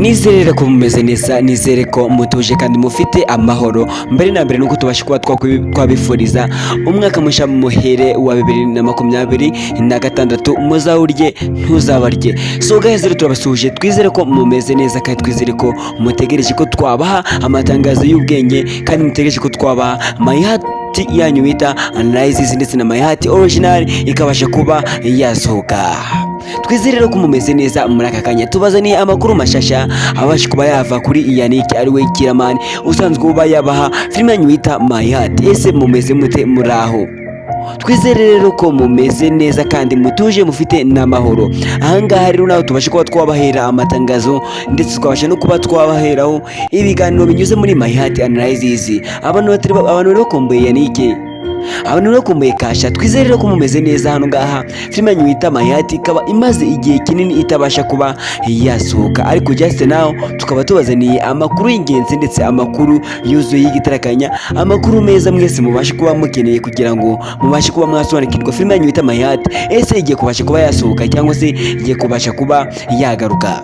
Nizere ko mumeze neza, nizere ko mutuje kandi mufite amahoro. Mbere na mbere nuko tubasha kuba twabifuriza umwaka musha muhere wa 2026 muzawurye ntuzabarye. So guys, rero turabasuje, twizere ko mumeze neza kandi twizere ko mutegereje ko twabaha amatangazo y'ubwenge kandi mutegereje ko twabaha mayihati yanyu bita analysis ndetse na mayihati original ikabasha kuba yasohoka. Twizere rero ko mumeze neza muri aka kanya. Tubazaniye amakuru mashasha abasha kuba yava kuri Yannick ariwe Kiramani usanzwe uba yabaha filime yanyu bita mayihati. Ese mumeze mute muraho? Twizere rero ko mumeze neza kandi mutuje mufite n'amahoro. Ahangaha rero naho tubasha kuba twabahera amatangazo ndetse twabasha no kuba twabaheraho ibiganiro binyuze muri mayihati analysis. Abantu rero komboye Yannick, abantu bakumbuye Kasha. Twizere rero ko mumeze neza hano ngaha. Filime yanyu yita mayihati ikaba imaze igihe kinini itabasha kuba yasohoka, ariko just now tukaba tubazaniye amakuru y'ingenzi ndetse amakuru yuzuye y'igitarakanya, amakuru meza mwese mubashe kuba mukeneye kugira ngo mubashe kuba mwasobanukirwa filime yanyu yita mayihati. Ese igiye kubasha kuba yasohoka cyangwa se igiye kubasha kuba yagaruka?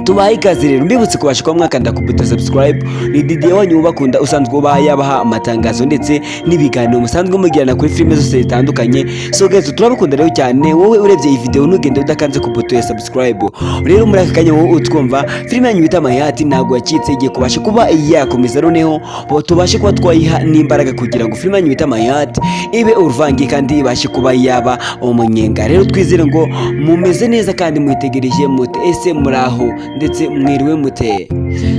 Tubaye ikaze rero, mbibutse kubasha kuba mwakanda ku buto subscribe. Ni Didier wanyu ubakunda usanzwe uba yabaha amatangazo ndetse n'ibiganiro musanzwe mugirana kuri filime zose zitandukanye. So guys, turabakunda rero cyane. Wowe urebye iyi video ntugende udakanze ku buto ya subscribe. Rero muri aka kanya wowe utwumva filime yanyu bita mayihati ntabwo yacitse, igiye kubasha kuba yakomeza noneho tubashe kuba twayiha n'imbaraga kugira ngo filime yanyu bita mayihati ibe uruvange kandi ibashe kuba yaba umunyenga. Rero twizere ngo mumeze neza kandi mwitegereje mute. Ese muraho ndetse mwiriwe mute?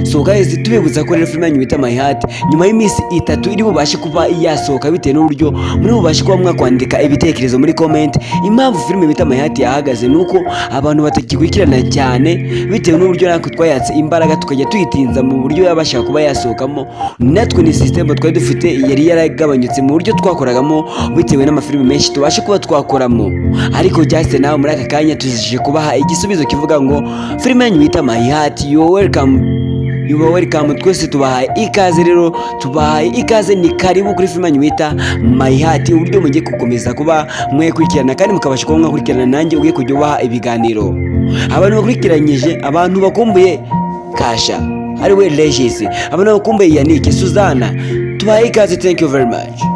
So guys, tubibutsa ko rero filime yanyu bita mayihati nyuma y'iminsi 3 iri bubashe kuba yasohoka bitewe n'uburyo muri bubashe kuba mwakwandika ibitekerezo muri comment. Impamvu filime bita mayihati yahagaze nuko abantu batagikurikirana cyane bitewe n'uburyo natwe twayatse imbaraga tukajya tuyitinza mu buryo yabasha kuba yasohokamo. Natwe ni system twari dufite yari yaragabanyutse mu buryo twakoragamo bitewe n'amafilime menshi tubashe kuba twakoramo, ariko just nawe muri aka kanya tuzije kubaha igisubizo kivuga ngo filime yanyu bita mayihati you are welcome. Twese tubahaye ikaze rero, tubahaye ikaze, ni karibu kuri filime yanyu bita mayihati. Uburyo mugiye gukomeza kuba mwekurikirana kandi mukabasha kuba mwakurikirana nanjye ugiye kujya ubaha ibiganiro. Abantu bakurikiranyije, abantu bakumbuye Kasha ariwe Regis, abantu bakumbuye Yannick, Suzana, tubahaye ikaze. Thank you very much.